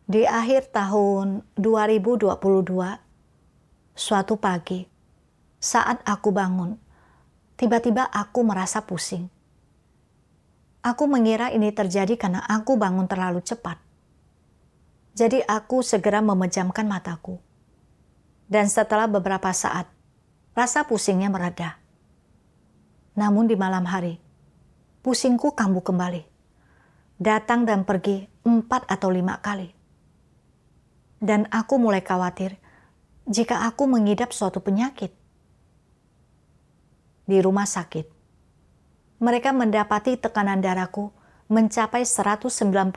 Di akhir tahun 2022, suatu pagi, saat aku bangun, tiba-tiba aku merasa pusing. Aku mengira ini terjadi karena aku bangun terlalu cepat. Jadi aku segera memejamkan mataku. Dan setelah beberapa saat, rasa pusingnya mereda. Namun di malam hari, pusingku kambuh kembali. Datang dan pergi 4 atau 5 kali. Dan aku mulai khawatir jika aku mengidap suatu penyakit. Di rumah sakit, mereka mendapati tekanan darahku mencapai 195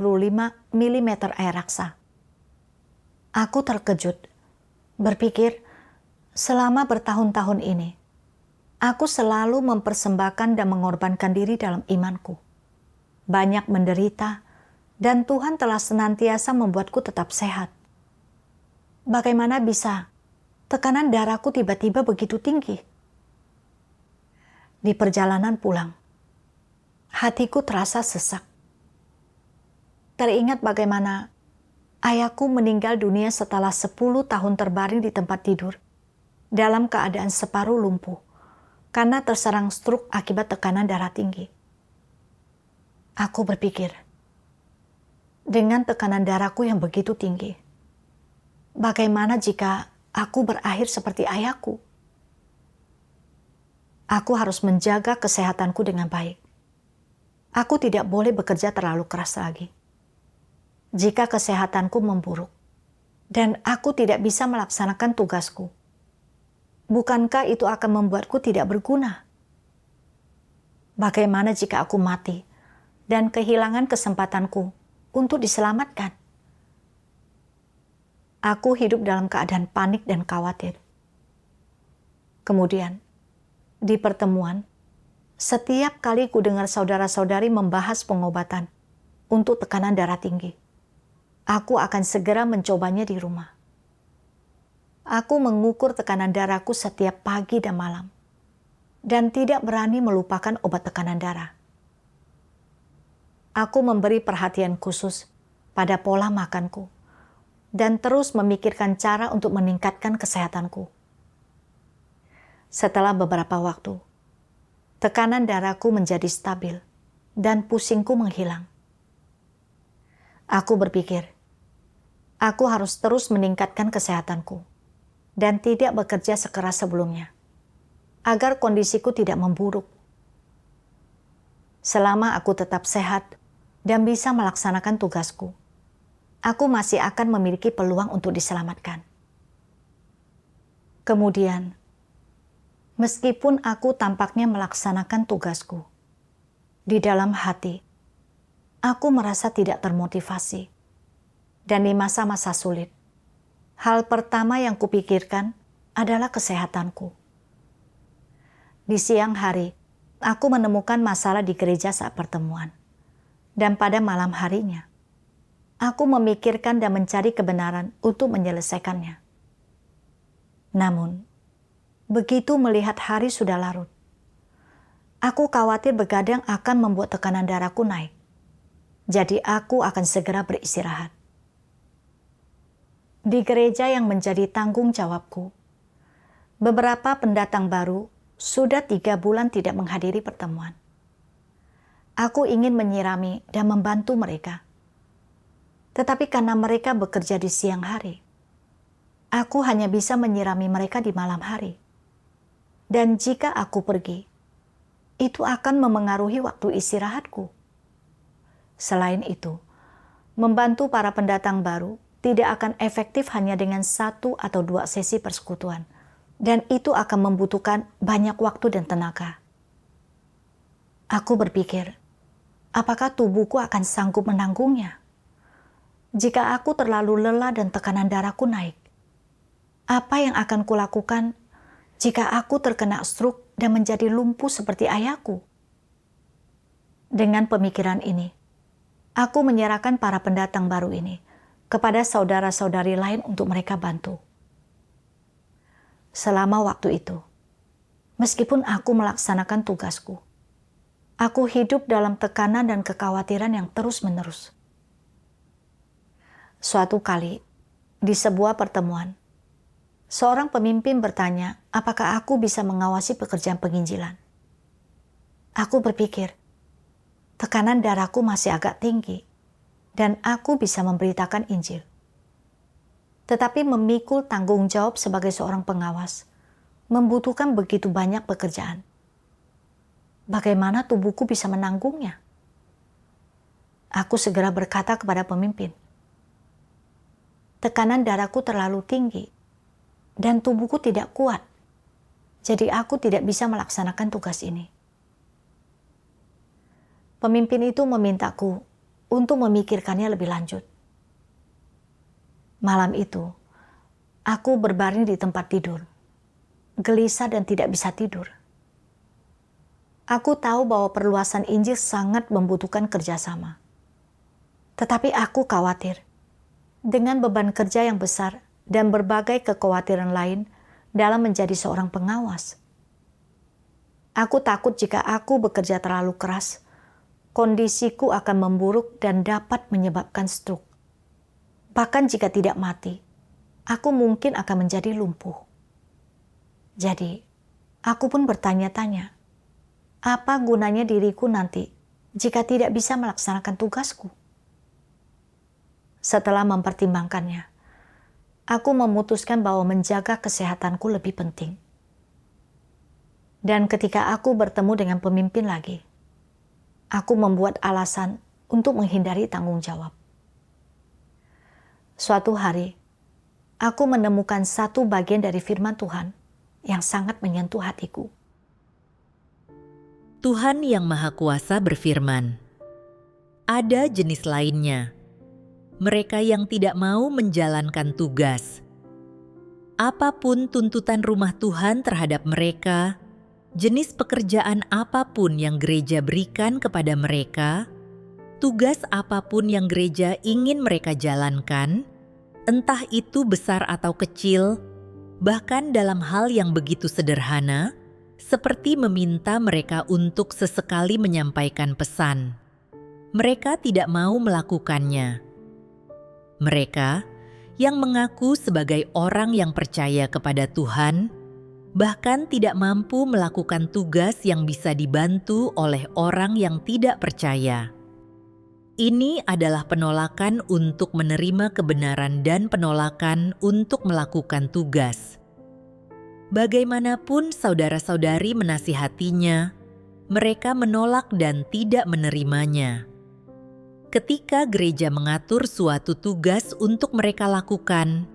mm air raksa. Aku terkejut, berpikir selama bertahun-tahun ini, aku selalu mempersembahkan dan mengorbankan diri dalam imanku. Banyak menderita, dan Tuhan telah senantiasa membuatku tetap sehat. Bagaimana bisa tekanan darahku tiba-tiba begitu tinggi? Di perjalanan pulang, hatiku terasa sesak. Teringat bagaimana ayahku meninggal dunia setelah 10 tahun terbaring di tempat tidur, dalam keadaan separuh lumpuh, karena terserang stroke akibat tekanan darah tinggi. Aku berpikir, dengan tekanan darahku yang begitu tinggi, bagaimana jika aku berakhir seperti ayahku? Aku harus menjaga kesehatanku dengan baik. Aku tidak boleh bekerja terlalu keras lagi. Jika kesehatanku memburuk, dan aku tidak bisa melaksanakan tugasku, bukankah itu akan membuatku tidak berguna? Bagaimana jika aku mati dan kehilangan kesempatanku untuk diselamatkan? Aku hidup dalam keadaan panik dan khawatir. Kemudian, di pertemuan, setiap kali ku dengar saudara-saudari membahas pengobatan untuk tekanan darah tinggi, aku akan segera mencobanya di rumah. Aku mengukur tekanan darahku setiap pagi dan malam, dan tidak berani melupakan obat tekanan darah. Aku memberi perhatian khusus pada pola makanku, dan terus memikirkan cara untuk meningkatkan kesehatanku. Setelah beberapa waktu, tekanan darahku menjadi stabil, dan pusingku menghilang. Aku berpikir, aku harus terus meningkatkan kesehatanku dan tidak bekerja sekeras sebelumnya, agar kondisiku tidak memburuk. Selama aku tetap sehat dan bisa melaksanakan tugasku, aku masih akan memiliki peluang untuk diselamatkan. Kemudian, meskipun aku tampaknya melaksanakan tugasku, di dalam hati, aku merasa tidak termotivasi. Dan di masa-masa sulit, hal pertama yang kupikirkan adalah kesehatanku. Di siang hari, aku menemukan masalah di gereja saat pertemuan. Dan pada malam harinya, aku memikirkan dan mencari kebenaran untuk menyelesaikannya. Namun, begitu melihat hari sudah larut, aku khawatir begadang akan membuat tekanan darahku naik. Jadi aku akan segera beristirahat. Di gereja yang menjadi tanggung jawabku, beberapa pendatang baru sudah 3 bulan tidak menghadiri pertemuan. Aku ingin menyirami dan membantu mereka. Tetapi karena mereka bekerja di siang hari, aku hanya bisa menyirami mereka di malam hari. Dan jika aku pergi, itu akan memengaruhi waktu istirahatku. Selain itu, membantu para pendatang baru tidak akan efektif hanya dengan 1 atau 2 sesi persekutuan, dan itu akan membutuhkan banyak waktu dan tenaga. Aku berpikir, apakah tubuhku akan sanggup menanggungnya? Jika aku terlalu lelah dan tekanan darahku naik, apa yang akan kulakukan jika aku terkena stroke dan menjadi lumpuh seperti ayahku? Dengan pemikiran ini, aku menyerahkan para pendatang baru ini kepada saudara-saudari lain untuk mereka bantu. Selama waktu itu, meskipun aku melaksanakan tugasku, aku hidup dalam tekanan dan kekhawatiran yang terus-menerus. Suatu kali, di sebuah pertemuan, seorang pemimpin bertanya apakah aku bisa mengawasi pekerjaan penginjilan. Aku berpikir, tekanan darahku masih agak tinggi dan aku bisa memberitakan Injil. Tetapi memikul tanggung jawab sebagai seorang pengawas membutuhkan begitu banyak pekerjaan. Bagaimana tubuhku bisa menanggungnya? Aku segera berkata kepada pemimpin, tekanan darahku terlalu tinggi dan tubuhku tidak kuat, jadi aku tidak bisa melaksanakan tugas ini. Pemimpin itu memintaku untuk memikirkannya lebih lanjut. Malam itu, aku berbaring di tempat tidur, gelisah dan tidak bisa tidur. Aku tahu bahwa perluasan Injil sangat membutuhkan kerjasama. Tetapi aku khawatir dengan beban kerja yang besar dan berbagai kekhawatiran lain dalam menjadi seorang pengawas. Aku takut jika aku bekerja terlalu keras, kondisiku akan memburuk dan dapat menyebabkan stroke. Bahkan jika tidak mati, aku mungkin akan menjadi lumpuh. Jadi, aku pun bertanya-tanya, apa gunanya diriku nanti jika tidak bisa melaksanakan tugasku? Setelah mempertimbangkannya, aku memutuskan bahwa menjaga kesehatanku lebih penting. Dan ketika aku bertemu dengan pemimpin lagi, aku membuat alasan untuk menghindari tanggung jawab. Suatu hari, aku menemukan satu bagian dari firman Tuhan yang sangat menyentuh hatiku. Tuhan Yang Maha Kuasa berfirman, "Ada jenis lainnya, mereka yang tidak mau menjalankan tugas. Apapun tuntutan rumah Tuhan terhadap mereka, jenis pekerjaan apapun yang gereja berikan kepada mereka, tugas apapun yang gereja ingin mereka jalankan, entah itu besar atau kecil, bahkan dalam hal yang begitu sederhana, seperti meminta mereka untuk sesekali menyampaikan pesan. Mereka tidak mau melakukannya. Mereka yang mengaku sebagai orang yang percaya kepada Tuhan, bahkan tidak mampu melakukan tugas yang bisa dibantu oleh orang yang tidak percaya. Ini adalah penolakan untuk menerima kebenaran dan penolakan untuk melakukan tugas. Bagaimanapun saudara-saudari menasihatinya, mereka menolak dan tidak menerimanya. Ketika gereja mengatur suatu tugas untuk mereka lakukan,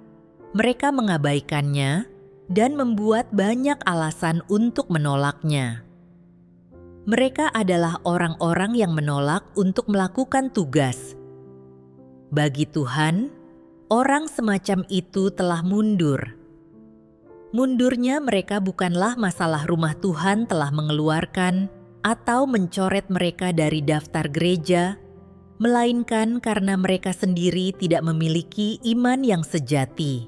mereka mengabaikannya dan membuat banyak alasan untuk menolaknya. Mereka adalah orang-orang yang menolak untuk melakukan tugas. Bagi Tuhan, orang semacam itu telah mundur. Mundurnya mereka bukanlah masalah rumah Tuhan telah mengeluarkan atau mencoret mereka dari daftar gereja, melainkan karena mereka sendiri tidak memiliki iman yang sejati.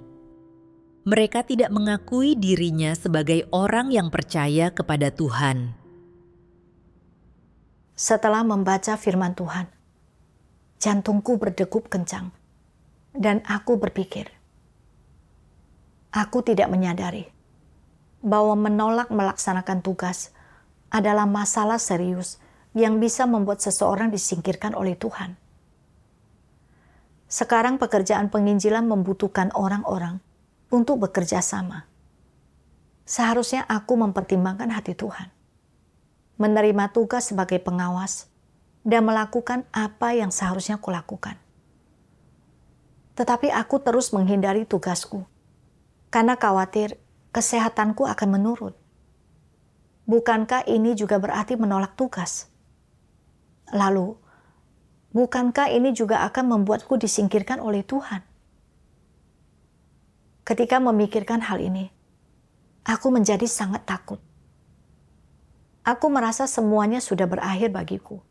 Mereka tidak mengakui dirinya sebagai orang yang percaya kepada Tuhan. Setelah membaca firman Tuhan, jantungku berdegup kencang, dan aku berpikir, aku tidak menyadari bahwa menolak melaksanakan tugas adalah masalah serius yang bisa membuat seseorang disingkirkan oleh Tuhan. Sekarang pekerjaan penginjilan membutuhkan orang-orang untuk bekerja sama. Seharusnya aku mempertimbangkan hati Tuhan, menerima tugas sebagai pengawas, dan melakukan apa yang seharusnya kulakukan. Tetapi aku terus menghindari tugasku, karena khawatir kesehatanku akan menurun. Bukankah ini juga berarti menolak tugas? Lalu, bukankah ini juga akan membuatku disingkirkan oleh Tuhan? Ketika memikirkan hal ini, aku menjadi sangat takut. Aku merasa semuanya sudah berakhir bagiku,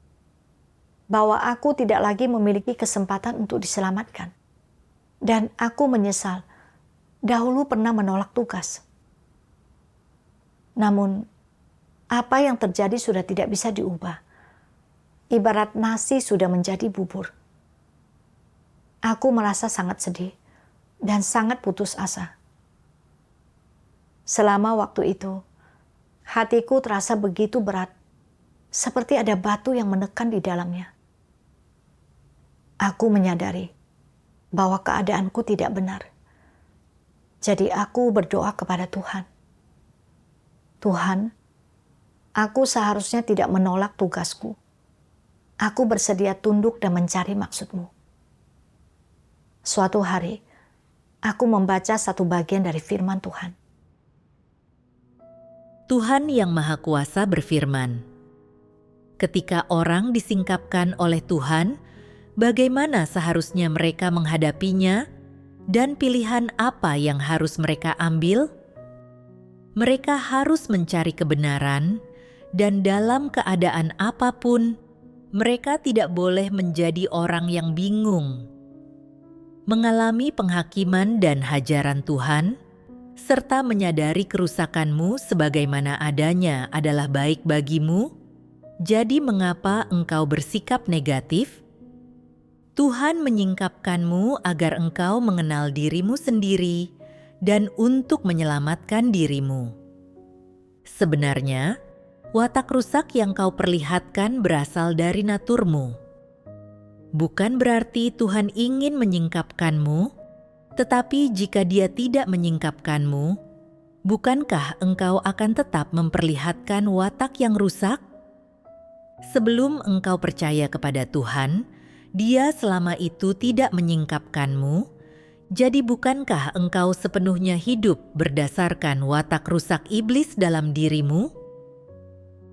bahwa aku tidak lagi memiliki kesempatan untuk diselamatkan. Dan aku menyesal dahulu pernah menolak tugas. Namun, apa yang terjadi sudah tidak bisa diubah. Ibarat nasi sudah menjadi bubur. Aku merasa sangat sedih dan sangat putus asa. Selama waktu itu, hatiku terasa begitu berat, seperti ada batu yang menekan di dalamnya. Aku menyadari bahwa keadaanku tidak benar. Jadi aku berdoa kepada Tuhan. Tuhan, aku seharusnya tidak menolak tugasku. Aku bersedia tunduk dan mencari maksud-Mu. Suatu hari, aku membaca satu bagian dari firman Tuhan. Tuhan Yang Maha Kuasa berfirman, "Ketika orang disingkapkan oleh Tuhan, bagaimana seharusnya mereka menghadapinya dan pilihan apa yang harus mereka ambil? Mereka harus mencari kebenaran dan dalam keadaan apapun, mereka tidak boleh menjadi orang yang bingung. Mengalami penghakiman dan hajaran Tuhan, serta menyadari kerusakanmu sebagaimana adanya adalah baik bagimu, jadi mengapa engkau bersikap negatif? Tuhan menyingkapkanmu agar engkau mengenal dirimu sendiri dan untuk menyelamatkan dirimu. Sebenarnya, watak rusak yang kau perlihatkan berasal dari naturmu. Bukan berarti Tuhan ingin menyingkapkanmu, tetapi jika Dia tidak menyingkapkanmu, bukankah engkau akan tetap memperlihatkan watak yang rusak? Sebelum engkau percaya kepada Tuhan, Dia selama itu tidak menyingkapkanmu, jadi bukankah engkau sepenuhnya hidup berdasarkan watak rusak iblis dalam dirimu?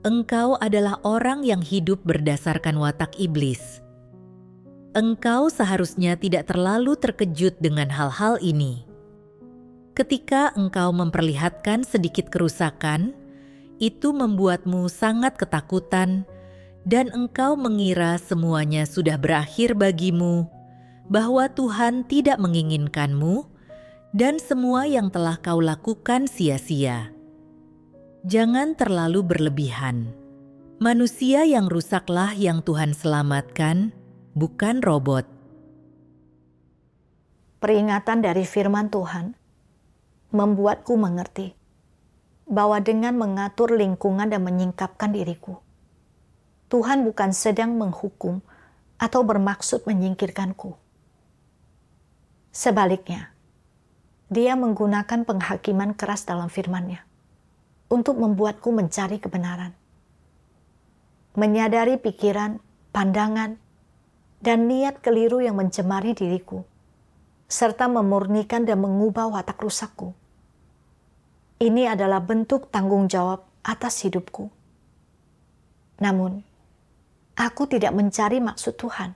Engkau adalah orang yang hidup berdasarkan watak iblis. Engkau seharusnya tidak terlalu terkejut dengan hal-hal ini. Ketika engkau memperlihatkan sedikit kerusakan, itu membuatmu sangat ketakutan dan engkau mengira semuanya sudah berakhir bagimu, bahwa Tuhan tidak menginginkanmu dan semua yang telah kau lakukan sia-sia. Jangan terlalu berlebihan. Manusia yang rusaklah yang Tuhan selamatkan, bukan robot. Peringatan dari firman Tuhan membuatku mengerti bahwa dengan mengatur lingkungan dan menyingkapkan diriku, Tuhan bukan sedang menghukum atau bermaksud menyingkirkanku. Sebaliknya, Dia menggunakan penghakiman keras dalam firman-Nya untuk membuatku mencari kebenaran, menyadari pikiran, pandangan, dan niat keliru yang mencemari diriku, serta memurnikan dan mengubah watak rusakku. Ini adalah bentuk tanggung jawab atas hidupku. Namun, aku tidak mencari maksud Tuhan.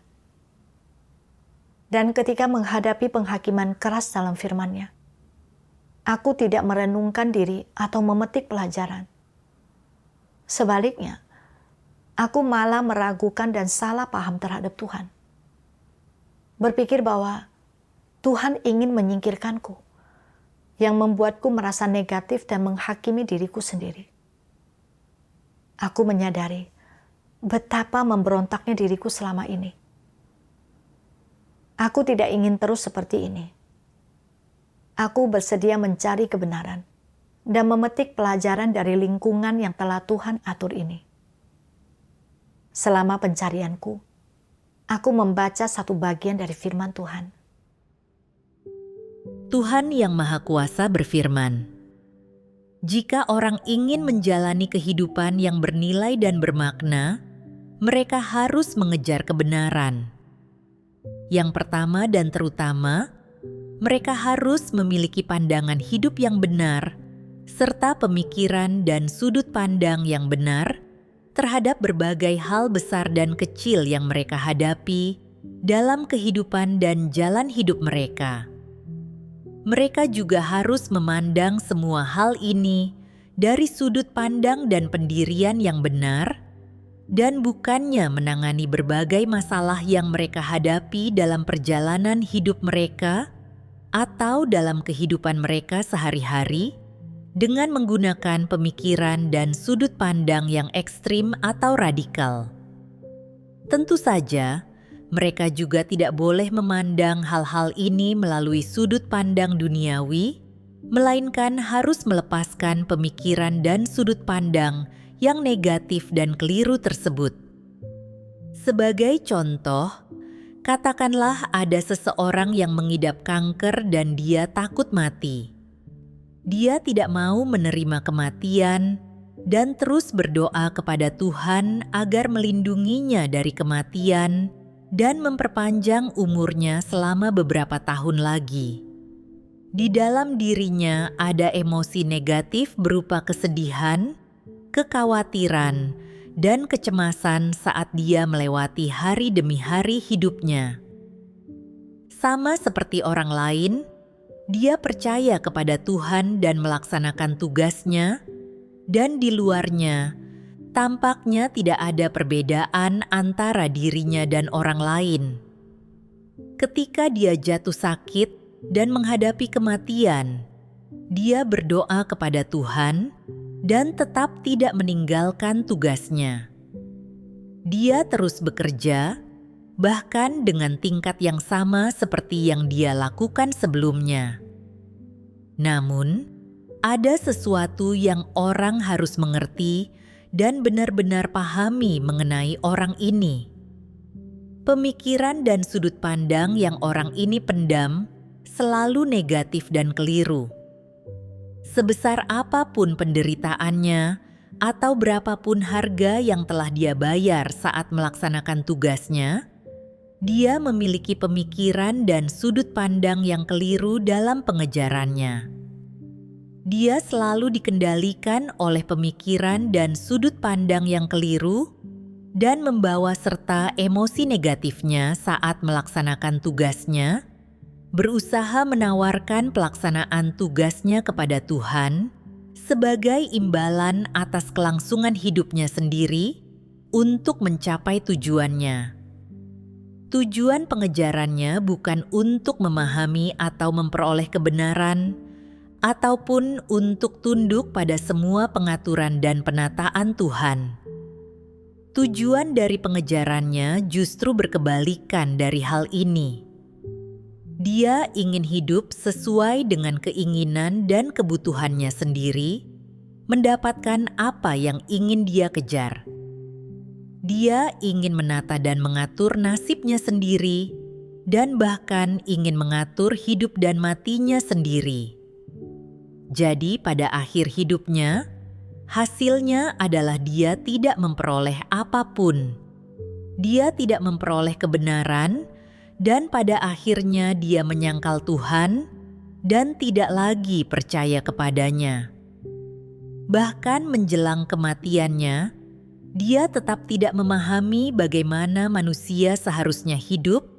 Dan ketika menghadapi penghakiman keras dalam firman-Nya, aku tidak merenungkan diri atau memetik pelajaran. Sebaliknya, aku malah meragukan dan salah paham terhadap Tuhan. Berpikir bahwa Tuhan ingin menyingkirkanku, yang membuatku merasa negatif dan menghakimi diriku sendiri. Aku menyadari betapa memberontaknya diriku selama ini. Aku tidak ingin terus seperti ini. Aku bersedia mencari kebenaran dan memetik pelajaran dari lingkungan yang telah Tuhan atur ini. Selama pencarianku, aku membaca satu bagian dari firman Tuhan. Tuhan Yang Maha Kuasa berfirman, "Jika orang ingin menjalani kehidupan yang bernilai dan bermakna, mereka harus mengejar kebenaran. Yang pertama dan terutama, mereka harus memiliki pandangan hidup yang benar, serta pemikiran dan sudut pandang yang benar terhadap berbagai hal besar dan kecil yang mereka hadapi dalam kehidupan dan jalan hidup mereka. Mereka juga harus memandang semua hal ini dari sudut pandang dan pendirian yang benar, dan bukannya menangani berbagai masalah yang mereka hadapi dalam perjalanan hidup mereka atau dalam kehidupan mereka sehari-hari, dengan menggunakan pemikiran dan sudut pandang yang ekstrim atau radikal. Tentu saja, mereka juga tidak boleh memandang hal-hal ini melalui sudut pandang duniawi, melainkan harus melepaskan pemikiran dan sudut pandang yang negatif dan keliru tersebut. Sebagai contoh, katakanlah ada seseorang yang mengidap kanker dan dia takut mati. Dia tidak mau menerima kematian dan terus berdoa kepada Tuhan agar melindunginya dari kematian dan memperpanjang umurnya selama beberapa tahun lagi. Di dalam dirinya ada emosi negatif berupa kesedihan, kekhawatiran, dan kecemasan saat dia melewati hari demi hari hidupnya. Sama seperti orang lain, dia percaya kepada Tuhan dan melaksanakan tugasnya, dan di luarnya, tampaknya tidak ada perbedaan antara dirinya dan orang lain. Ketika dia jatuh sakit dan menghadapi kematian, dia berdoa kepada Tuhan dan tetap tidak meninggalkan tugasnya. Dia terus bekerja, bahkan dengan tingkat yang sama seperti yang dia lakukan sebelumnya. Namun, ada sesuatu yang orang harus mengerti dan benar-benar pahami mengenai orang ini. Pemikiran dan sudut pandang yang orang ini pendam selalu negatif dan keliru. Sebesar apapun penderitaannya atau berapapun harga yang telah dia bayar saat melaksanakan tugasnya, dia memiliki pemikiran dan sudut pandang yang keliru dalam pengejarannya. Dia selalu dikendalikan oleh pemikiran dan sudut pandang yang keliru dan membawa serta emosi negatifnya saat melaksanakan tugasnya, berusaha menawarkan pelaksanaan tugasnya kepada Tuhan sebagai imbalan atas kelangsungan hidupnya sendiri untuk mencapai tujuannya. Tujuan pengejarannya bukan untuk memahami atau memperoleh kebenaran, ataupun untuk tunduk pada semua pengaturan dan penataan Tuhan. Tujuan dari pengejarannya justru berkebalikan dari hal ini. Dia ingin hidup sesuai dengan keinginan dan kebutuhannya sendiri, mendapatkan apa yang ingin dia kejar. Dia ingin menata dan mengatur nasibnya sendiri, dan bahkan ingin mengatur hidup dan matinya sendiri. Jadi pada akhir hidupnya, hasilnya adalah dia tidak memperoleh apapun. Dia tidak memperoleh kebenaran, dan pada akhirnya dia menyangkal Tuhan dan tidak lagi percaya kepadanya. Bahkan menjelang kematiannya, dia tetap tidak memahami bagaimana manusia seharusnya hidup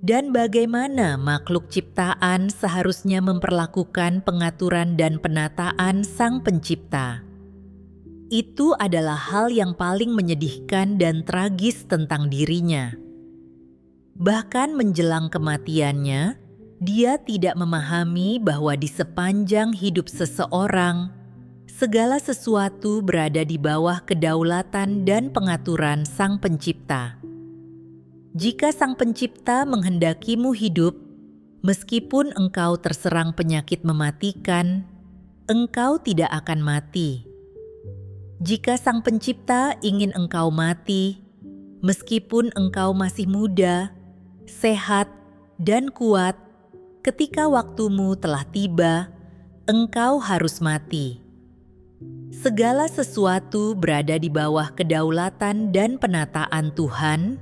dan bagaimana makhluk ciptaan seharusnya memperlakukan pengaturan dan penataan Sang Pencipta. Itu adalah hal yang paling menyedihkan dan tragis tentang dirinya. Bahkan menjelang kematiannya, dia tidak memahami bahwa di sepanjang hidup seseorang, segala sesuatu berada di bawah kedaulatan dan pengaturan Sang Pencipta. Jika Sang Pencipta menghendakimu hidup, meskipun engkau terserang penyakit mematikan, engkau tidak akan mati. Jika Sang Pencipta ingin engkau mati, meskipun engkau masih muda, sehat, dan kuat, ketika waktumu telah tiba, engkau harus mati. Segala sesuatu berada di bawah kedaulatan dan penataan Tuhan.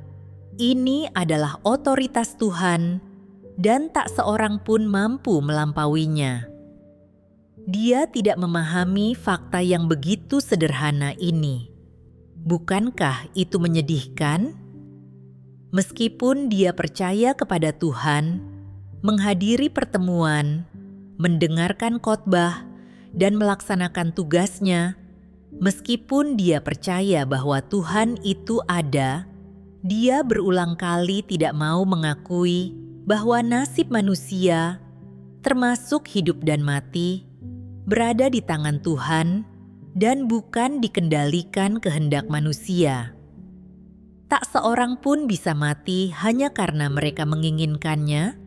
Ini adalah otoritas Tuhan, dan tak seorang pun mampu melampauinya. Dia tidak memahami fakta yang begitu sederhana ini. Bukankah itu menyedihkan? Meskipun dia percaya kepada Tuhan, menghadiri pertemuan, mendengarkan khotbah, dan melaksanakan tugasnya, meskipun dia percaya bahwa Tuhan itu ada, dia berulang kali tidak mau mengakui bahwa nasib manusia, termasuk hidup dan mati, berada di tangan Tuhan dan bukan dikendalikan kehendak manusia. tak seorang pun bisa mati hanya karena mereka menginginkannya,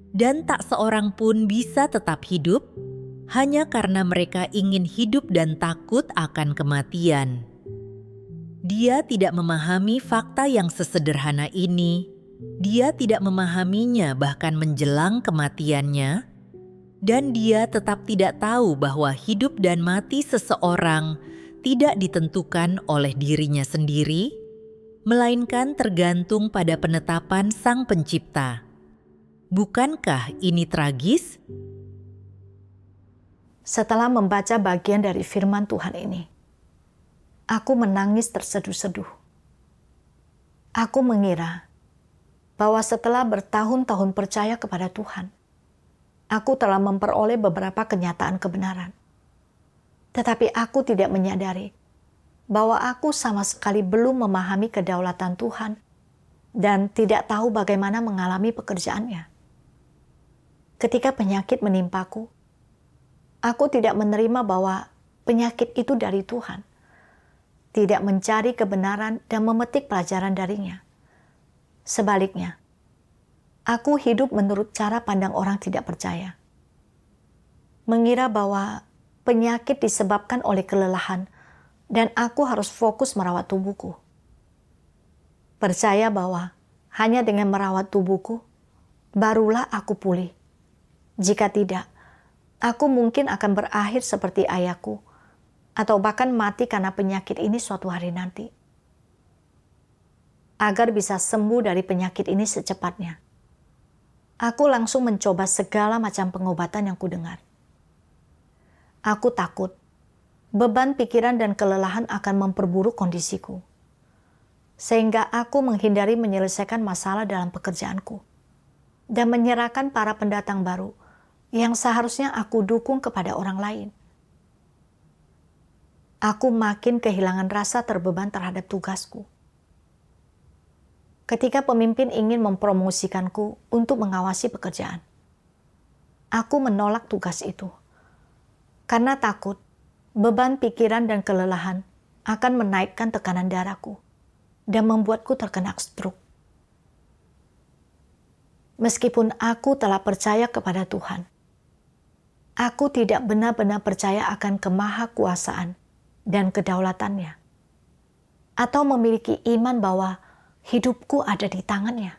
dan tak seorang pun bisa tetap hidup hanya karena mereka ingin hidup dan takut akan kematian. Dia tidak memahami fakta yang sesederhana ini. Dia tidak memahaminya bahkan menjelang kematiannya, dan dia tetap tidak tahu bahwa hidup dan mati seseorang tidak ditentukan oleh dirinya sendiri, melainkan tergantung pada penetapan Sang Pencipta. Bukankah ini tragis? Setelah membaca bagian dari firman Tuhan ini, aku menangis terseduh-seduh. Aku mengira bahwa setelah bertahun-tahun percaya kepada Tuhan, aku telah memperoleh beberapa kenyataan kebenaran. Tetapi aku tidak menyadari bahwa aku sama sekali belum memahami kedaulatan Tuhan dan tidak tahu bagaimana mengalami pekerjaannya. Ketika penyakit menimpaku, aku tidak menerima bahwa penyakit itu dari Tuhan, tidak mencari kebenaran dan memetik pelajaran darinya. Sebaliknya, aku hidup menurut cara pandang orang tidak percaya, mengira bahwa penyakit disebabkan oleh kelelahan dan aku harus fokus merawat tubuhku. Percaya bahwa hanya dengan merawat tubuhku, barulah aku pulih. Jika tidak, aku mungkin akan berakhir seperti ayahku, atau bahkan mati karena penyakit ini suatu hari nanti. Agar bisa sembuh dari penyakit ini secepatnya, aku langsung mencoba segala macam pengobatan yang kudengar. Aku takut beban pikiran dan kelelahan akan memperburuk kondisiku, sehingga aku menghindari menyelesaikan masalah dalam pekerjaanku dan menyerahkan para pendatang baru yang seharusnya aku dukung kepada orang lain. Aku makin kehilangan rasa terbeban terhadap tugasku. Ketika pemimpin ingin mempromosikanku untuk mengawasi pekerjaan, aku menolak tugas itu karena takut beban pikiran dan kelelahan akan menaikkan tekanan darahku dan membuatku terkena stroke. Meskipun aku telah percaya kepada Tuhan, aku tidak benar-benar percaya akan kemahakuasaan dan kedaulatannya, atau memiliki iman bahwa hidupku ada di tangannya.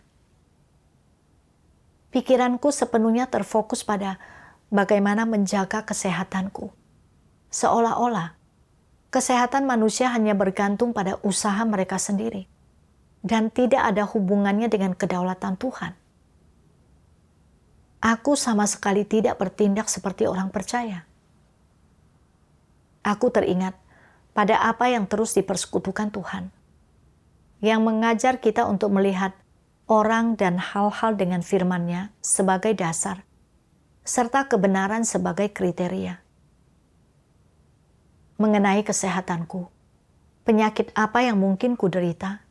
Pikiranku sepenuhnya terfokus pada bagaimana menjaga kesehatanku, seolah-olah kesehatan manusia hanya bergantung pada usaha mereka sendiri dan tidak ada hubungannya dengan kedaulatan Tuhan. Aku sama sekali tidak bertindak seperti orang percaya. Aku teringat pada apa yang terus dipersekutukan Tuhan, yang mengajar kita untuk melihat orang dan hal-hal dengan firman-Nya sebagai dasar, serta kebenaran sebagai kriteria. Mengenai kesehatanku, penyakit apa yang mungkin kuderita,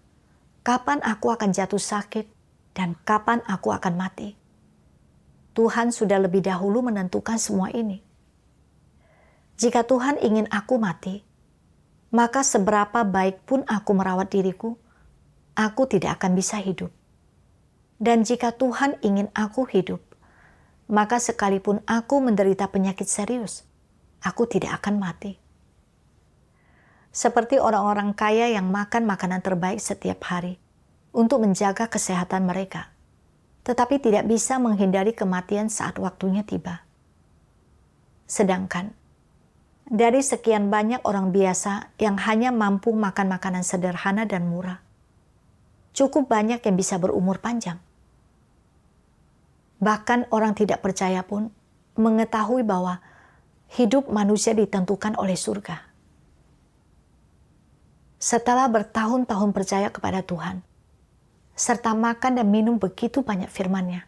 kapan aku akan jatuh sakit, dan kapan aku akan mati. Tuhan sudah lebih dahulu menentukan semua ini. Jika Tuhan ingin aku mati, maka seberapa baik pun aku merawat diriku, aku tidak akan bisa hidup. Dan jika Tuhan ingin aku hidup, maka sekalipun aku menderita penyakit serius, aku tidak akan mati. Seperti orang-orang kaya yang makan makanan terbaik setiap hari untuk menjaga kesehatan mereka, tetapi tidak bisa menghindari kematian saat waktunya tiba. Sedangkan dari sekian banyak orang biasa yang hanya mampu makan makanan sederhana dan murah, cukup banyak yang bisa berumur panjang. Bahkan orang tidak percaya pun mengetahui bahwa hidup manusia ditentukan oleh surga. Setelah bertahun-tahun percaya kepada Tuhan, serta makan dan minum begitu banyak firman-Nya,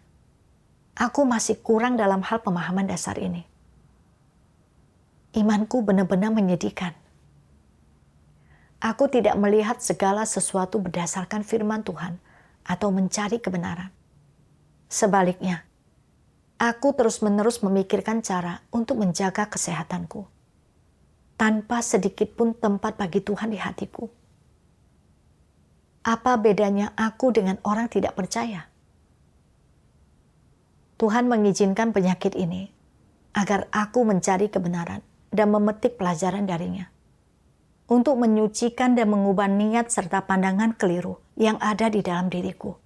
aku masih kurang dalam hal pemahaman dasar ini. Imanku benar-benar menyedihkan. Aku tidak melihat segala sesuatu berdasarkan firman Tuhan atau mencari kebenaran. Sebaliknya, aku terus-menerus memikirkan cara untuk menjaga kesehatanku, tanpa sedikit pun tempat bagi Tuhan di hatiku. Apa bedanya aku dengan orang tidak percaya? Tuhan mengizinkan penyakit ini agar aku mencari kebenaran dan memetik pelajaran darinya, untuk menyucikan dan mengubah niat serta pandangan keliru yang ada di dalam diriku,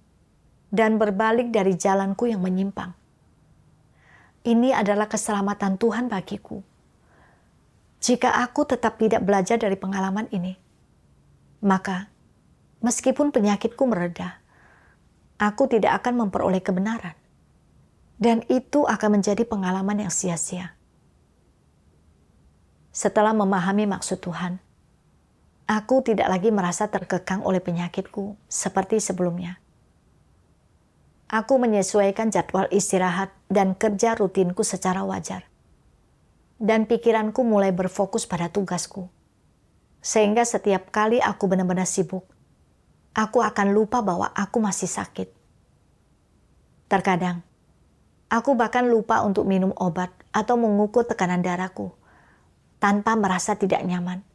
dan berbalik dari jalanku yang menyimpang. Ini adalah keselamatan Tuhan bagiku. Jika aku tetap tidak belajar dari pengalaman ini, maka meskipun penyakitku mereda, aku tidak akan memperoleh kebenaran. Dan itu akan menjadi pengalaman yang sia-sia. Setelah memahami maksud Tuhan, aku tidak lagi merasa terkekang oleh penyakitku seperti sebelumnya. Aku menyesuaikan jadwal istirahat dan kerja rutinku secara wajar. Dan pikiranku mulai berfokus pada tugasku. Sehingga setiap kali aku benar-benar sibuk, aku akan lupa bahwa aku masih sakit. Terkadang, aku bahkan lupa untuk minum obat atau mengukur tekanan darahku tanpa merasa tidak nyaman.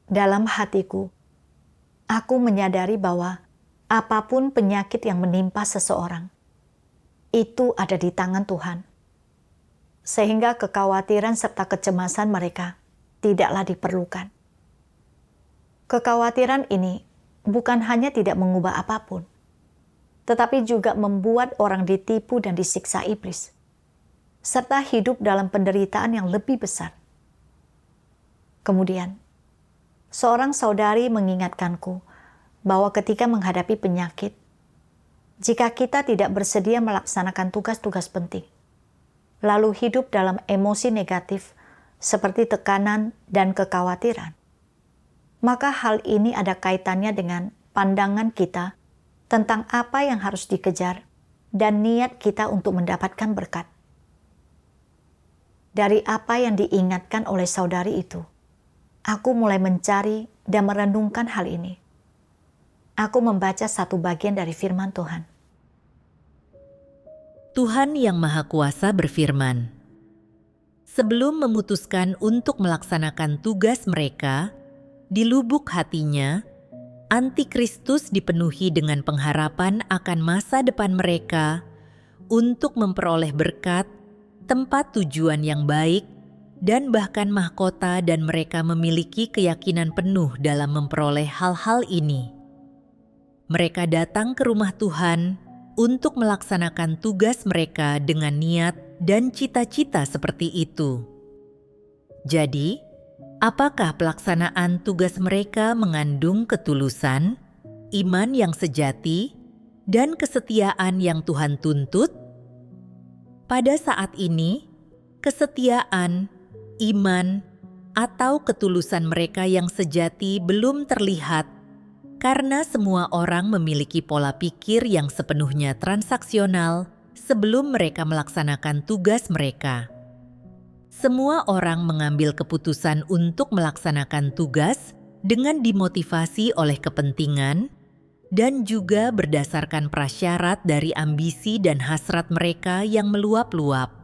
Dalam hatiku, aku menyadari bahwa apapun penyakit yang menimpa seseorang, itu ada di tangan Tuhan. Sehingga kekhawatiran serta kecemasan mereka tidaklah diperlukan. Kekhawatiran ini bukan hanya tidak mengubah apapun, tetapi juga membuat orang ditipu dan disiksa iblis, serta hidup dalam penderitaan yang lebih besar. Kemudian, seorang saudari mengingatkanku bahwa ketika menghadapi penyakit, jika kita tidak bersedia melaksanakan tugas-tugas penting, lalu hidup dalam emosi negatif seperti tekanan dan kekhawatiran, maka hal ini ada kaitannya dengan pandangan kita tentang apa yang harus dikejar dan niat kita untuk mendapatkan berkat. Dari apa yang diingatkan oleh saudari itu, aku mulai mencari dan merenungkan hal ini. Aku membaca satu bagian dari firman Tuhan. Tuhan Yang Maha Kuasa berfirman, sebelum memutuskan untuk melaksanakan tugas mereka, di lubuk hatinya, Antikristus dipenuhi dengan pengharapan akan masa depan mereka untuk memperoleh berkat, tempat tujuan yang baik, dan bahkan mahkota, dan mereka memiliki keyakinan penuh dalam memperoleh hal-hal ini. Mereka datang ke rumah Tuhan untuk melaksanakan tugas mereka dengan niat dan cita-cita seperti itu. Jadi, apakah pelaksanaan tugas mereka mengandung ketulusan, iman yang sejati, dan kesetiaan yang Tuhan tuntut? Pada saat ini, kesetiaan, iman, atau ketulusan mereka yang sejati belum terlihat karena semua orang memiliki pola pikir yang sepenuhnya transaksional sebelum mereka melaksanakan tugas mereka. Semua orang mengambil keputusan untuk melaksanakan tugas dengan dimotivasi oleh kepentingan dan juga berdasarkan prasyarat dari ambisi dan hasrat mereka yang meluap-luap.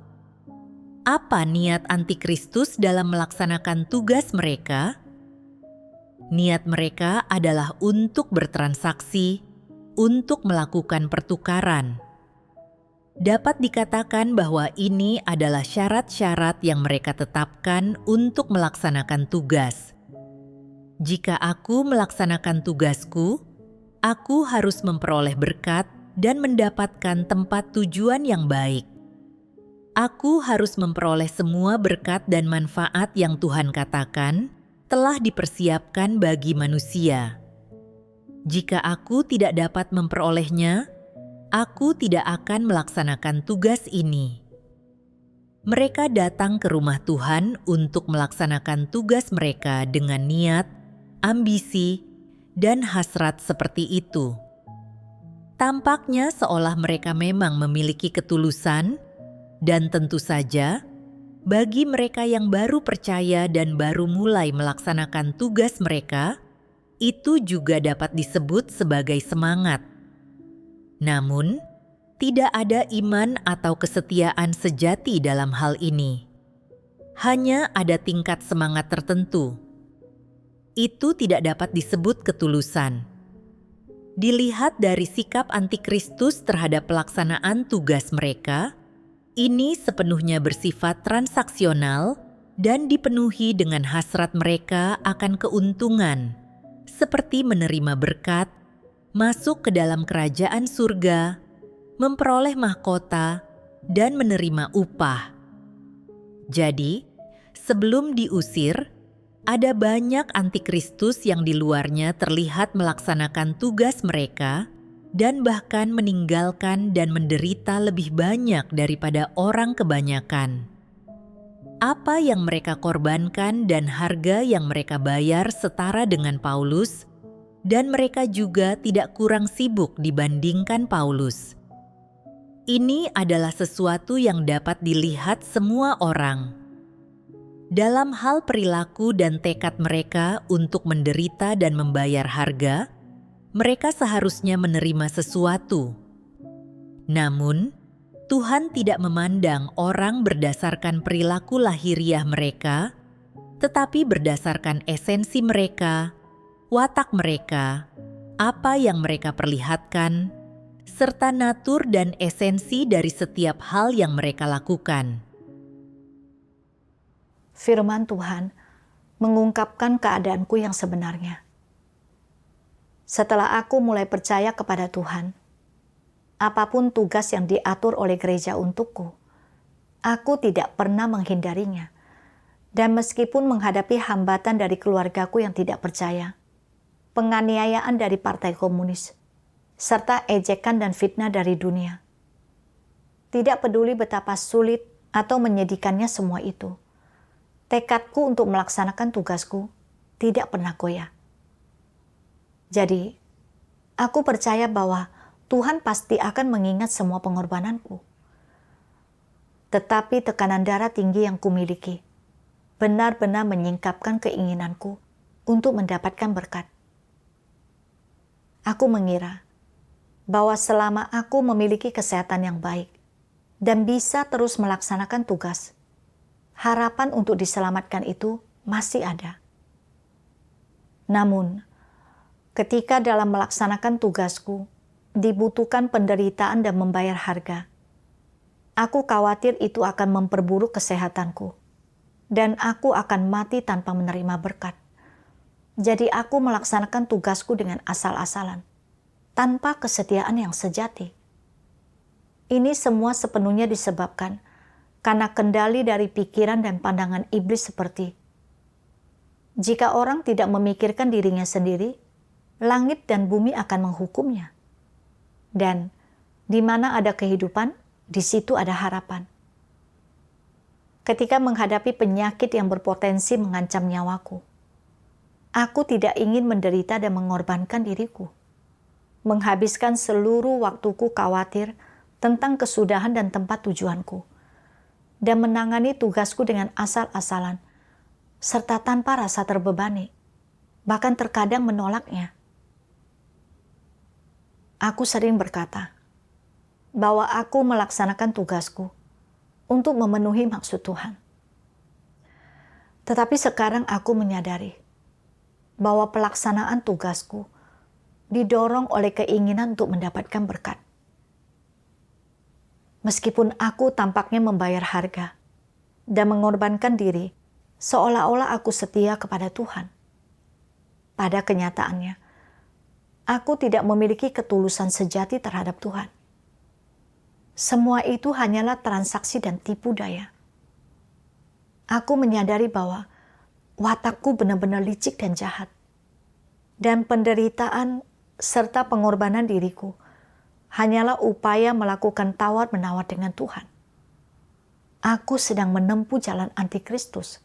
Apa niat Antikristus dalam melaksanakan tugas mereka? Niat mereka adalah untuk bertransaksi, untuk melakukan pertukaran. Dapat dikatakan bahwa ini adalah syarat-syarat yang mereka tetapkan untuk melaksanakan tugas. Jika aku melaksanakan tugasku, aku harus memperoleh berkat dan mendapatkan tempat tujuan yang baik. Aku harus memperoleh semua berkat dan manfaat yang Tuhan katakan telah dipersiapkan bagi manusia. Jika aku tidak dapat memperolehnya, aku tidak akan melaksanakan tugas ini. Mereka datang ke rumah Tuhan untuk melaksanakan tugas mereka dengan niat, ambisi, dan hasrat seperti itu. Tampaknya seolah mereka memang memiliki ketulusan, dan tentu saja, bagi mereka yang baru percaya dan baru mulai melaksanakan tugas mereka, itu juga dapat disebut sebagai semangat. Namun, tidak ada iman atau kesetiaan sejati dalam hal ini. Hanya ada tingkat semangat tertentu. Itu tidak dapat disebut ketulusan. Dilihat dari sikap antikristus terhadap pelaksanaan tugas mereka, ini sepenuhnya bersifat transaksional dan dipenuhi dengan hasrat mereka akan keuntungan, seperti menerima berkat, masuk ke dalam kerajaan surga, memperoleh mahkota, dan menerima upah. Jadi, sebelum diusir, ada banyak antikristus yang di luarnya terlihat melaksanakan tugas mereka dan bahkan meninggalkan dan menderita lebih banyak daripada orang kebanyakan. Apa yang mereka korbankan dan harga yang mereka bayar setara dengan Paulus, dan mereka juga tidak kurang sibuk dibandingkan Paulus. Ini adalah sesuatu yang dapat dilihat semua orang. Dalam hal perilaku dan tekad mereka untuk menderita dan membayar harga, mereka seharusnya menerima sesuatu. Namun, Tuhan tidak memandang orang berdasarkan perilaku lahiriah mereka, tetapi berdasarkan esensi mereka, watak mereka, apa yang mereka perlihatkan, serta natur dan esensi dari setiap hal yang mereka lakukan. Firman Tuhan mengungkapkan keadaanku yang sebenarnya. Setelah aku mulai percaya kepada Tuhan, apapun tugas yang diatur oleh gereja untukku, aku tidak pernah menghindarinya. Dan meskipun menghadapi hambatan dari keluargaku yang tidak percaya, penganiayaan dari partai komunis, serta ejekan dan fitnah dari dunia, tidak peduli betapa sulit atau menyedihkannya semua itu, tekadku untuk melaksanakan tugasku tidak pernah goyah. Jadi, aku percaya bahwa Tuhan pasti akan mengingat semua pengorbananku. Tetapi tekanan darah tinggi yang kumiliki benar-benar menyingkapkan keinginanku untuk mendapatkan berkat. Aku mengira bahwa selama aku memiliki kesehatan yang baik dan bisa terus melaksanakan tugas, harapan untuk diselamatkan itu masih ada. Namun, ketika dalam melaksanakan tugasku dibutuhkan penderitaan dan membayar harga, aku khawatir itu akan memperburuk kesehatanku dan aku akan mati tanpa menerima berkat. Jadi aku melaksanakan tugasku dengan asal-asalan, tanpa kesetiaan yang sejati. Ini semua sepenuhnya disebabkan karena kendali dari pikiran dan pandangan iblis seperti, jika orang tidak memikirkan dirinya sendiri, langit dan bumi akan menghukumnya. Dan di mana ada kehidupan, di situ ada harapan. Ketika menghadapi penyakit yang berpotensi mengancam nyawaku, aku tidak ingin menderita dan mengorbankan diriku, menghabiskan seluruh waktuku khawatir tentang kesudahan dan tempat tujuanku, dan menangani tugasku dengan asal-asalan, serta tanpa rasa terbebani, bahkan terkadang menolaknya. Aku sering berkata bahwa aku melaksanakan tugasku untuk memenuhi maksud Tuhan. Tetapi sekarang aku menyadari bahwa pelaksanaan tugasku didorong oleh keinginan untuk mendapatkan berkat. Meskipun aku tampaknya membayar harga dan mengorbankan diri seolah-olah aku setia kepada Tuhan, pada kenyataannya, aku tidak memiliki ketulusan sejati terhadap Tuhan. Semua itu hanyalah transaksi dan tipu daya. Aku menyadari bahwa watakku benar-benar licik dan jahat. Dan penderitaan serta pengorbanan diriku hanyalah upaya melakukan tawar-menawar dengan Tuhan. Aku sedang menempuh jalan antikristus.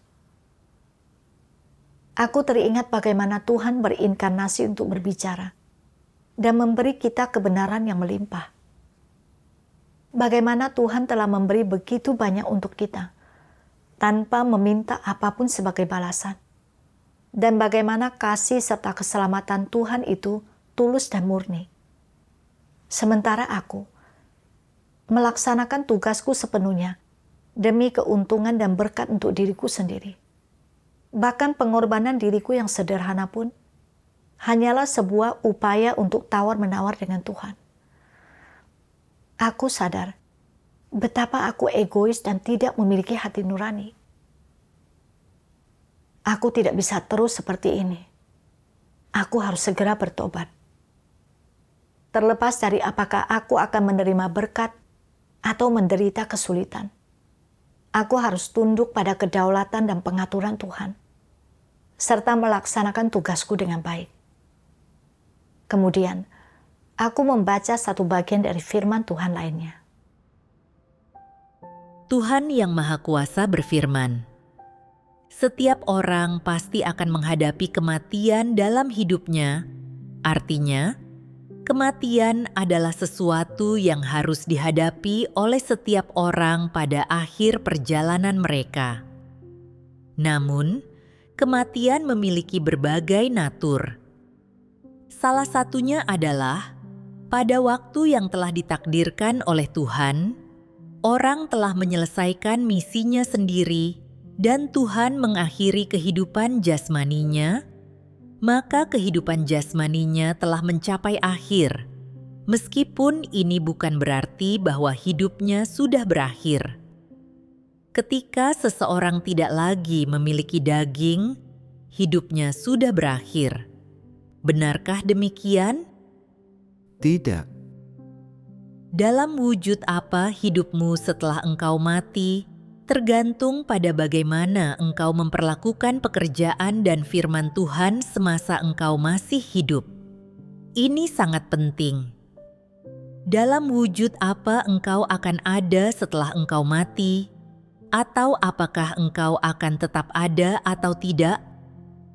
Aku teringat bagaimana Tuhan berinkarnasi untuk berbicara dan memberi kita kebenaran yang melimpah. Bagaimana Tuhan telah memberi begitu banyak untuk kita tanpa meminta apapun sebagai balasan. Dan bagaimana kasih serta keselamatan Tuhan itu tulus dan murni. Sementara aku melaksanakan tugasku sepenuhnya demi keuntungan dan berkat untuk diriku sendiri. Bahkan pengorbanan diriku yang sederhana pun hanyalah sebuah upaya untuk tawar-menawar dengan Tuhan. Aku sadar betapa aku egois dan tidak memiliki hati nurani. Aku tidak bisa terus seperti ini. Aku harus segera bertobat. Terlepas dari apakah aku akan menerima berkat atau menderita kesulitan, aku harus tunduk pada kedaulatan dan pengaturan Tuhan, serta melaksanakan tugasku dengan baik. Kemudian, aku membaca satu bagian dari firman Tuhan lainnya. Tuhan Yang Maha Kuasa berfirman, "Setiap orang pasti akan menghadapi kematian dalam hidupnya." Artinya, kematian adalah sesuatu yang harus dihadapi oleh setiap orang pada akhir perjalanan mereka. Namun, kematian memiliki berbagai natur. Salah satunya adalah pada waktu yang telah ditakdirkan oleh Tuhan, orang telah menyelesaikan misinya sendiri dan Tuhan mengakhiri kehidupan jasmaninya, maka kehidupan jasmaninya telah mencapai akhir. Meskipun ini bukan berarti bahwa hidupnya sudah berakhir. Ketika seseorang tidak lagi memiliki daging, hidupnya sudah berakhir. Benarkah demikian? Tidak. Dalam wujud apa hidupmu setelah engkau mati, tergantung pada bagaimana engkau memperlakukan pekerjaan dan firman Tuhan semasa engkau masih hidup. Ini sangat penting. Dalam wujud apa engkau akan ada setelah engkau mati, atau apakah engkau akan tetap ada atau tidak,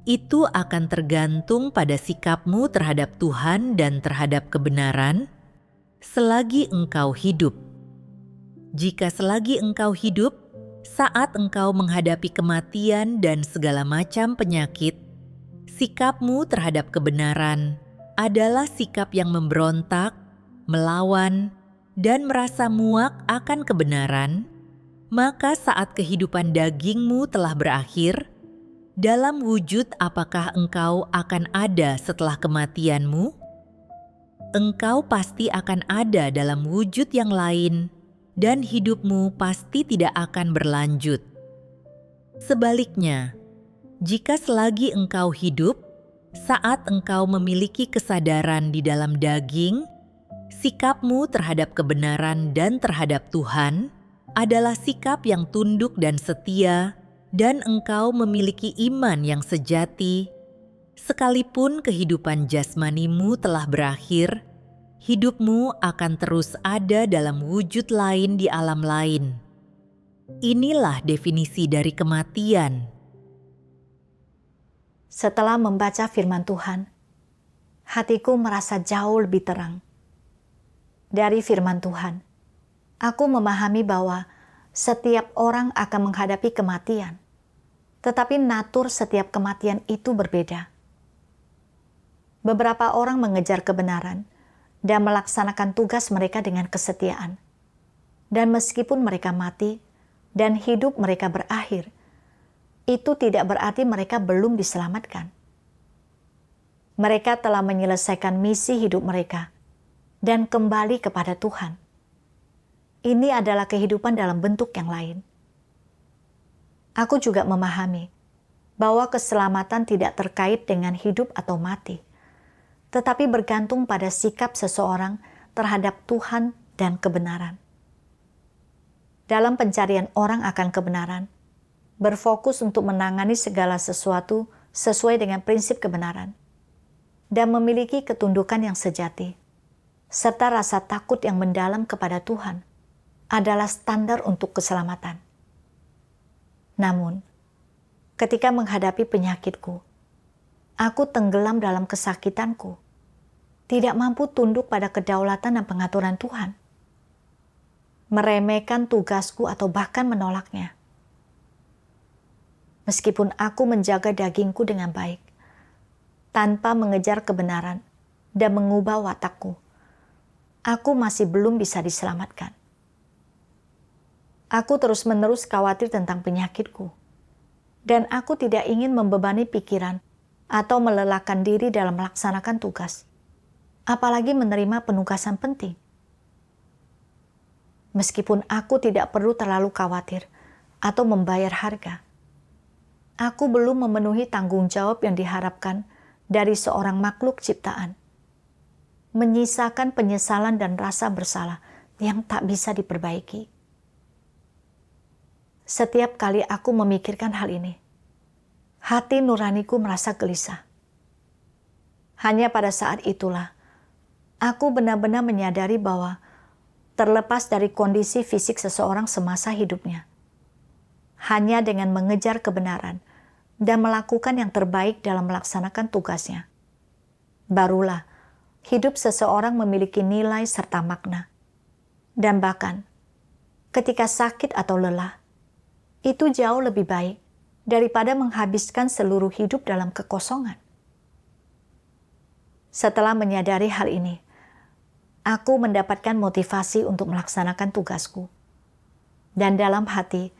itu akan tergantung pada sikapmu terhadap Tuhan dan terhadap kebenaran selagi engkau hidup. Jika selagi engkau hidup, saat engkau menghadapi kematian dan segala macam penyakit, sikapmu terhadap kebenaran adalah sikap yang memberontak, melawan, dan merasa muak akan kebenaran, maka saat kehidupan dagingmu telah berakhir, dalam wujud apakah engkau akan ada setelah kematianmu? Engkau pasti akan ada dalam wujud yang lain, dan hidupmu pasti tidak akan berlanjut. Sebaliknya, jika selagi engkau hidup, saat engkau memiliki kesadaran di dalam daging, sikapmu terhadap kebenaran dan terhadap Tuhan adalah sikap yang tunduk dan setia, dan engkau memiliki iman yang sejati. Sekalipun kehidupan jasmanimu telah berakhir, hidupmu akan terus ada dalam wujud lain di alam lain. Inilah definisi dari kematian. Setelah membaca firman Tuhan, hatiku merasa jauh lebih terang. Dari firman Tuhan, aku memahami bahwa setiap orang akan menghadapi kematian, tetapi natur setiap kematian itu berbeda. Beberapa orang mengejar kebenaran dan melaksanakan tugas mereka dengan kesetiaan. Dan meskipun mereka mati dan hidup mereka berakhir, itu tidak berarti mereka belum diselamatkan. Mereka telah menyelesaikan misi hidup mereka dan kembali kepada Tuhan. Ini adalah kehidupan dalam bentuk yang lain. Aku juga memahami bahwa keselamatan tidak terkait dengan hidup atau mati, tetapi bergantung pada sikap seseorang terhadap Tuhan dan kebenaran. Dalam pencarian orang akan kebenaran, berfokus untuk menangani segala sesuatu sesuai dengan prinsip kebenaran, dan memiliki ketundukan yang sejati, serta rasa takut yang mendalam kepada Tuhan adalah standar untuk keselamatan. Namun, ketika menghadapi penyakitku, aku tenggelam dalam kesakitanku, tidak mampu tunduk pada kedaulatan dan pengaturan Tuhan, meremehkan tugasku atau bahkan menolaknya. Meskipun aku menjaga dagingku dengan baik, tanpa mengejar kebenaran dan mengubah watakku, aku masih belum bisa diselamatkan. Aku terus-menerus khawatir tentang penyakitku, dan aku tidak ingin membebani pikiran atau melelahkan diri dalam melaksanakan tugas, apalagi menerima penugasan penting. Meskipun aku tidak perlu terlalu khawatir atau membayar harga, aku belum memenuhi tanggung jawab yang diharapkan dari seorang makhluk ciptaan, menyisakan penyesalan dan rasa bersalah yang tak bisa diperbaiki. Setiap kali aku memikirkan hal ini, hati nuraniku merasa gelisah. Hanya pada saat itulah, aku benar-benar menyadari bahwa terlepas dari kondisi fisik seseorang semasa hidupnya, hanya dengan mengejar kebenaran dan melakukan yang terbaik dalam melaksanakan tugasnya, barulah hidup seseorang memiliki nilai serta makna. Dan bahkan, ketika sakit atau lelah, itu jauh lebih baik daripada menghabiskan seluruh hidup dalam kekosongan. Setelah menyadari hal ini, aku mendapatkan motivasi untuk melaksanakan tugasku. Dan dalam hati,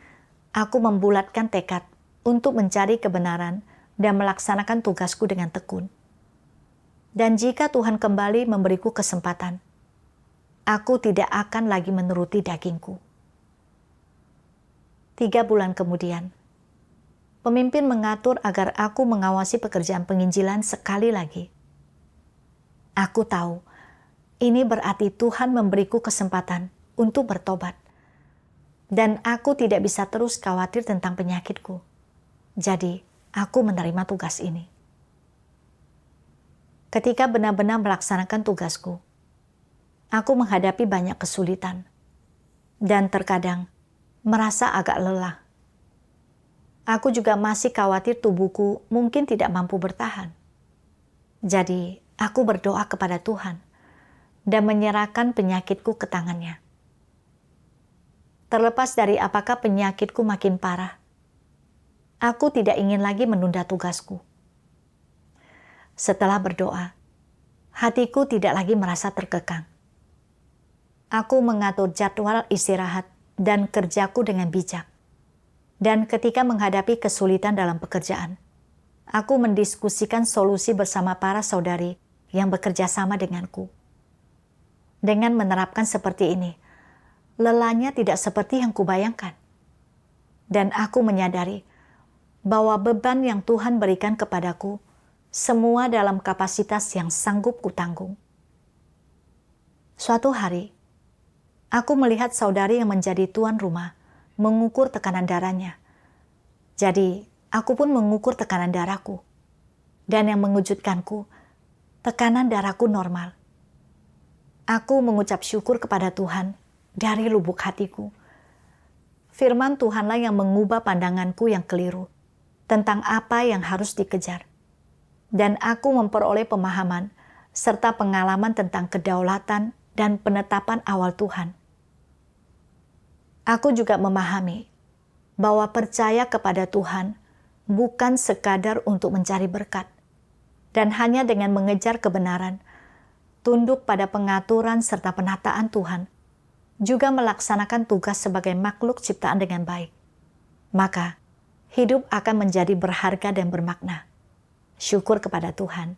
aku membulatkan tekad untuk mencari kebenaran dan melaksanakan tugasku dengan tekun. Dan jika Tuhan kembali memberiku kesempatan, aku tidak akan lagi menuruti dagingku. 3 bulan kemudian, pemimpin mengatur agar aku mengawasi pekerjaan penginjilan sekali lagi. Aku tahu, ini berarti Tuhan memberiku kesempatan untuk bertobat. Dan aku tidak bisa terus khawatir tentang penyakitku. Jadi, aku menerima tugas ini. Ketika benar-benar melaksanakan tugasku, aku menghadapi banyak kesulitan. Dan terkadang, merasa agak lelah. Aku juga masih khawatir tubuhku mungkin tidak mampu bertahan. Jadi, aku berdoa kepada Tuhan dan menyerahkan penyakitku ke tangannya. Terlepas dari apakah penyakitku makin parah, aku tidak ingin lagi menunda tugasku. Setelah berdoa, hatiku tidak lagi merasa terkekang. Aku mengatur jadwal istirahat dan kerjaku dengan bijak. Dan ketika menghadapi kesulitan dalam pekerjaan, aku mendiskusikan solusi bersama para saudari yang bekerja sama denganku. Dengan menerapkan seperti ini, lelahnya tidak seperti yang kubayangkan. Dan aku menyadari bahwa beban yang Tuhan berikan kepadaku, semua dalam kapasitas yang sanggup kutanggung. Suatu hari, aku melihat saudari yang menjadi tuan rumah mengukur tekanan darahnya. Jadi, aku pun mengukur tekanan darahku. Dan yang mengejutkanku, tekanan darahku normal. Aku mengucap syukur kepada Tuhan dari lubuk hatiku. Firman Tuhanlah yang mengubah pandanganku yang keliru tentang apa yang harus dikejar. Dan aku memperoleh pemahaman serta pengalaman tentang kedaulatan dan penetapan awal Tuhan. Aku juga memahami bahwa percaya kepada Tuhan bukan sekadar untuk mencari berkat, dan hanya dengan mengejar kebenaran, tunduk pada pengaturan serta penataan Tuhan, juga melaksanakan tugas sebagai makhluk ciptaan dengan baik, maka hidup akan menjadi berharga dan bermakna. Syukur kepada Tuhan.